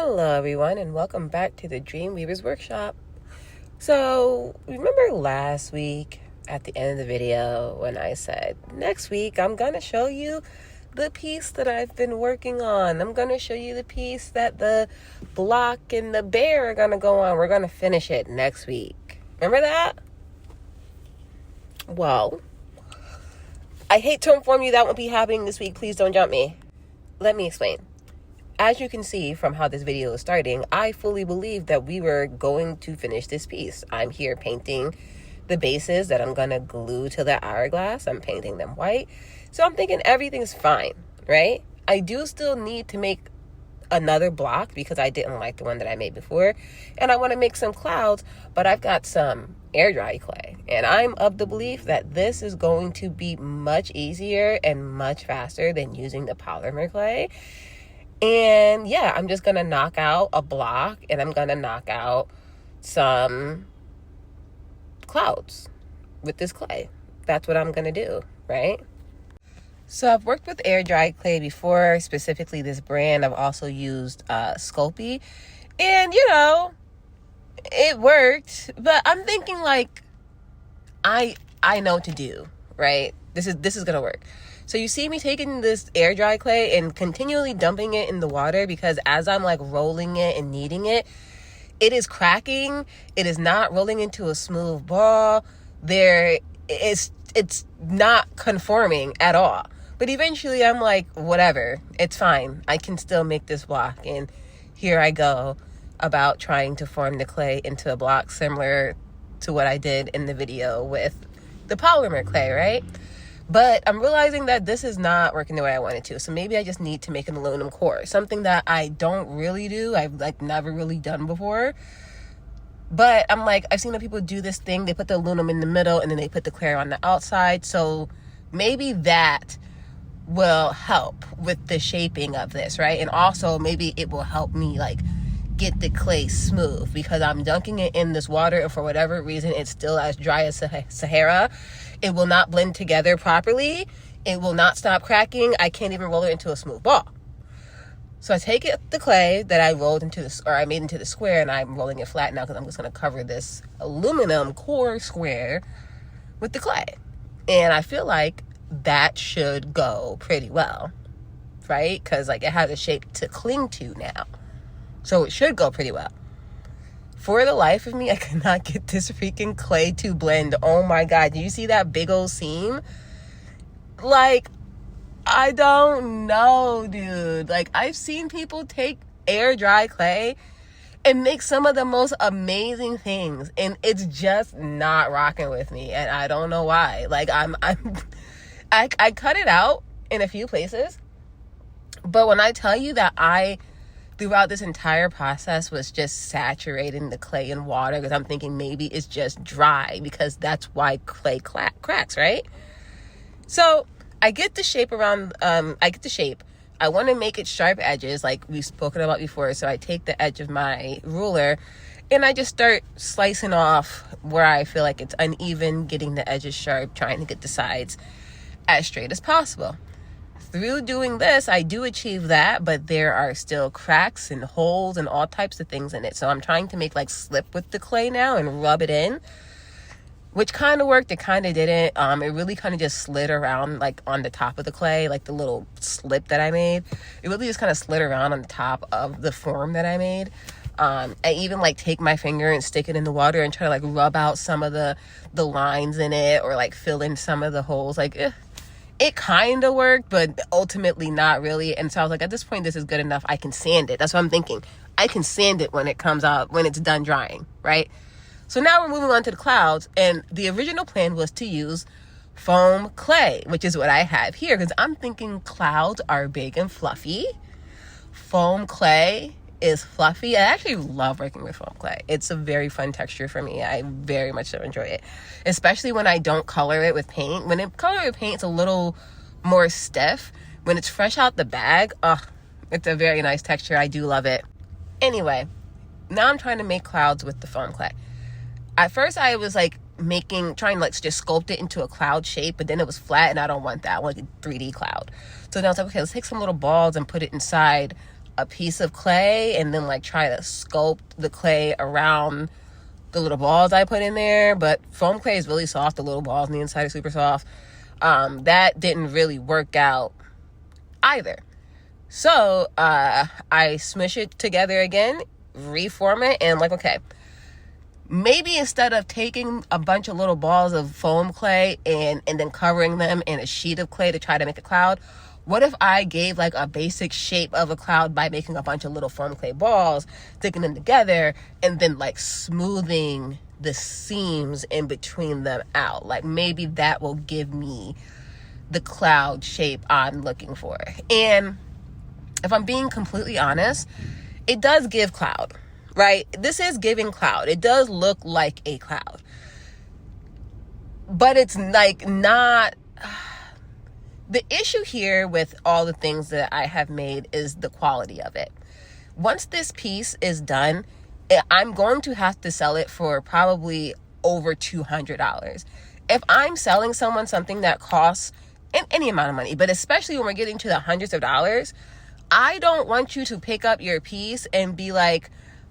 Hello everyone and welcome back to the Dreamweaver's workshop. So remember last week at the end of the video when I said next week I'm going to show you the piece that I've been working on. I'm going to show you the piece that the block and the bear are going to go on. We're going to finish it next week. Remember that? Well, I hate to inform you that won't be happening this week. Please don't jump me. Let me explain. As you can see from how this video is starting, I fully believe that we were going to finish this piece. I'm here painting the bases that I'm going to glue to the hourglass. I'm painting them white. So I'm thinking everything's fine, right? I do still need to make another block because I didn't like the one that I made before. And I want to make some clouds, but I've got some air dry clay. And I'm of the belief that this is going to be much easier and much faster than using the polymer clay. And yeah, I'm just going to knock out a block and I'm going to knock out some clouds with this clay. That's what I'm going to do, right? So I've worked with air dry clay before, specifically this brand. I've also used Sculpey. And, you know, it worked. But I'm thinking like, I know what to do, right? This is going to work. So you see me taking this air dry clay and continually dumping it in the water because as I'm like rolling it and kneading it, it is cracking. It is not rolling into a smooth ball. It's not conforming at all. But eventually I'm like, whatever, it's fine. I can still make this block. And here I go about trying to form the clay into a block similar to what I did in the video with the polymer clay, right? But I'm realizing that this is not working the way I want it to. So maybe I just need to make an aluminum core. Something that I don't really do. I've like never really done before. But I'm like, I've seen the people do this thing. They put the aluminum in the middle and then they put the clay on the outside. So maybe that will help with the shaping of this, right? And also maybe it will help me like get the clay smooth because I'm dunking it in this water and for whatever reason it's still as dry as Sahara. It will not blend together properly. It will not stop cracking. I can't even roll it into a smooth ball. So I take the clay that I rolled into I made into the square and I'm rolling it flat now because I'm just going to cover this aluminum core square with the clay. And I feel like that should go pretty well, right? Because like it has a shape to cling to now. So it should go pretty well. For the life of me, I could not get this freaking clay to blend. Oh my God. Do you see that big old seam? Like, I don't know, dude. Like, I've seen people take air dry clay and make some of the most amazing things. And it's just not rocking with me. And I don't know why. Like, I cut it out in a few places. But when I tell you that throughout this entire process was just saturating the clay in water because I'm thinking maybe it's just dry because that's why clay cracks, right? So I get the shape I want to make it sharp edges like we've spoken about before. So I take the edge of my ruler and I just start slicing off where I feel like it's uneven, getting the edges sharp, trying to get the sides as straight as possible. Through doing this, I do achieve that, but there are still cracks and holes and all types of things in it. So I'm trying to make like slip with the clay now and rub it in, which kind of worked. It kind of didn't. It really kind of just slid around like on the top of the clay, like the little slip that I made. It really just kind of slid around on the top of the form that I made. I even like take my finger and stick it in the water and try to like rub out some of the lines in it or like fill in some of the holes. Like, it kind of worked, but ultimately not really. And so I was like, at this point, this is good enough. I can sand it. That's what I'm thinking. I can sand it when it comes out, when it's done drying, right? So now we're moving on to the clouds. And the original plan was to use foam clay, which is what I have here. Because I'm thinking clouds are big and fluffy. Foam clay is fluffy. I actually love working with foam clay. It's a very fun texture for me. I very much so enjoy it, especially when I don't color it with paint. When it color with paint, it's a little more stiff. When it's fresh out the bag, it's a very nice texture. I do love it. Anyway, now I'm trying to make clouds with the foam clay. At first, I was like trying to like just sculpt it into a cloud shape, but then it was flat and I don't want that. I want a 3D cloud. So then I was like, okay, let's take some little balls and put it inside a piece of clay and then like try to sculpt the clay around the little balls I put in there. But foam clay is really soft. The little balls on the inside are super soft. That didn't really work out either. So I smush it together again, reform it, and like, okay, maybe instead of taking a bunch of little balls of foam clay and then covering them in a sheet of clay to try to make a cloud, what if I gave like a basic shape of a cloud by making a bunch of little foam clay balls, sticking them together, and then like smoothing the seams in between them out? Like maybe that will give me the cloud shape I'm looking for. And if I'm being completely honest, it does give cloud, right? This is giving cloud. It does look like a cloud, but it's like not. The issue here with all the things that I have made is the quality of it. Once this piece is done, I'm going to have to sell it for probably over $200. If I'm selling someone something that costs any amount of money, but especially when we're getting to the hundreds of dollars, I don't want you to pick up your piece and be like,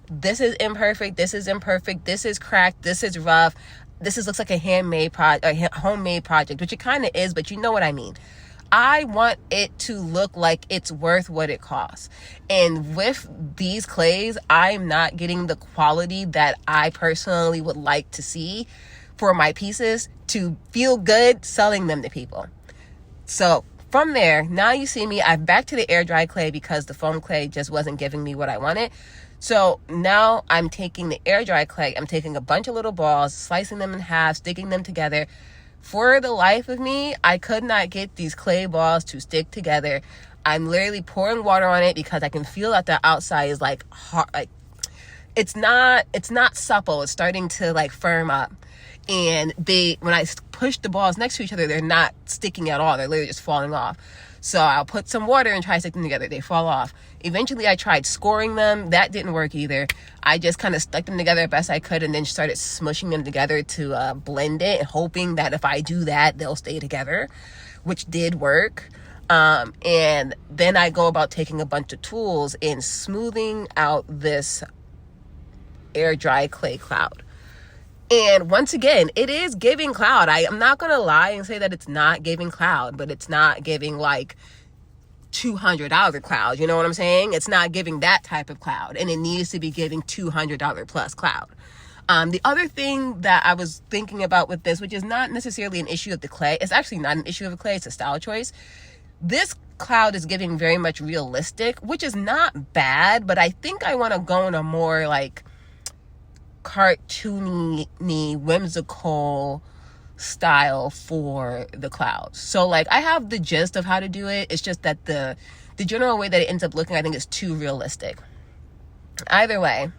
this is imperfect, this is imperfect, this is cracked, this is rough, looks like a homemade project, which it kind of is, but you know what I mean. I want it to look like it's worth what it costs. And with these clays, I'm not getting the quality that I personally would like to see for my pieces to feel good selling them to people. So from there, now you see me, I'm back to the air dry clay because the foam clay just wasn't giving me what I wanted. So now I'm taking the air dry clay, I'm taking a bunch of little balls, slicing them in half, sticking them together. For the life of me, I could not get these clay balls to stick together. I'm literally pouring water on it because I can feel that the outside is like hard, like it's not supple. It's starting to like firm up. And when I push the balls next to each other, they're not sticking at all. They're literally just falling off. So I'll put some water and try to stick them together. They fall off. Eventually, I tried scoring them. That didn't work either. I just kind of stuck them together as best I could and then started smushing them together to blend it, and hoping that if I do that, they'll stay together, which did work. And then I go about taking a bunch of tools and smoothing out this air dry clay cloud. And once again, it is giving cloud. I'm not going to lie and say that it's not giving cloud, but it's not giving like $200 cloud. You know what I'm saying? It's not giving that type of cloud, and it needs to be giving $200 plus cloud. The other thing that I was thinking about with this, which is not necessarily an issue of the clay, it's actually not an issue of the clay, it's a style choice. This cloud is giving very much realistic, which is not bad, but I think I want to go in a more like cartoony, whimsical style for the clouds. So like I have the gist of how to do it. It's just that the general way that it ends up looking, I think, is too realistic. Either way,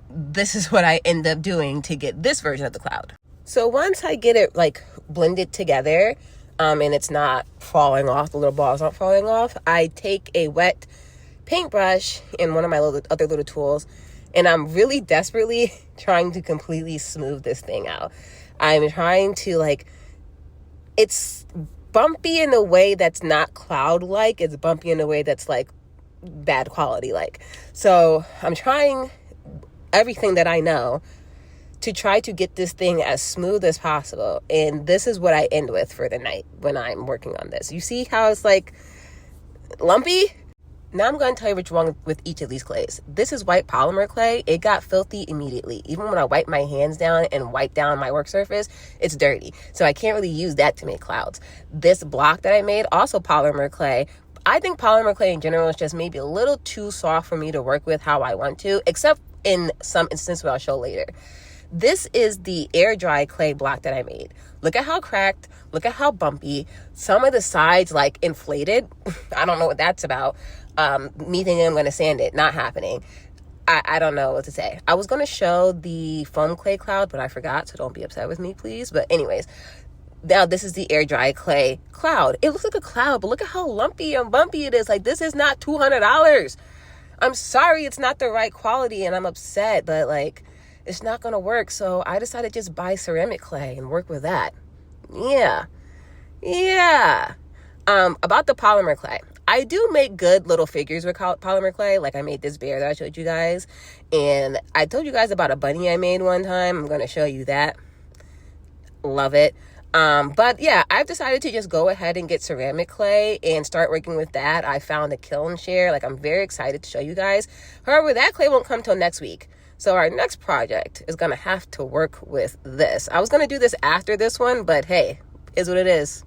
this is what I end up doing to get this version of the cloud. So once I get it like blended together, and it's not falling off, the little balls aren't falling off, I take a wet paintbrush and one of my other little tools, and I'm really desperately trying to completely smooth this thing out. I'm trying to like, it's bumpy in a way that's not cloud-like. It's bumpy in a way that's like bad quality-like. So I'm trying everything that I know to try to get this thing as smooth as possible. And this is what I end with for the night when I'm working on this. You see how it's like lumpy? Now I'm going to tell you what's wrong with each of these clays. This is white polymer clay. It got filthy immediately. Even when I wipe my hands down and wipe down my work surface, it's dirty. So I can't really use that to make clouds. This block that I made, also polymer clay. I think polymer clay in general is just maybe a little too soft for me to work with how I want to, except in some instances where I'll show later. This is the air dry clay block that I made. Look at how cracked, look at how bumpy. Some of the sides like inflated. I don't know what that's about. Me thinking I'm going to sand it, not happening. I don't know what to say. I was going to show the foam clay cloud, but I forgot, so don't be upset with me, please. But anyways, now this is the air dry clay cloud. It looks like a cloud, but look at how lumpy and bumpy it is. Like, this is not $200. I'm sorry it's not the right quality, and I'm upset, but like, it's not going to work. So I decided to just buy ceramic clay and work with that. Yeah. About the polymer clay. I do make good little figures with polymer clay. Like I made this bear that I showed you guys. And I told you guys about a bunny I made one time. I'm going to show you that. Love it. But yeah, I've decided to just go ahead and get ceramic clay and start working with that. I found a kiln share. Like I'm very excited to show you guys. However, that clay won't come till next week. So our next project is going to have to work with this. I was going to do this after this one, but hey, is what it is.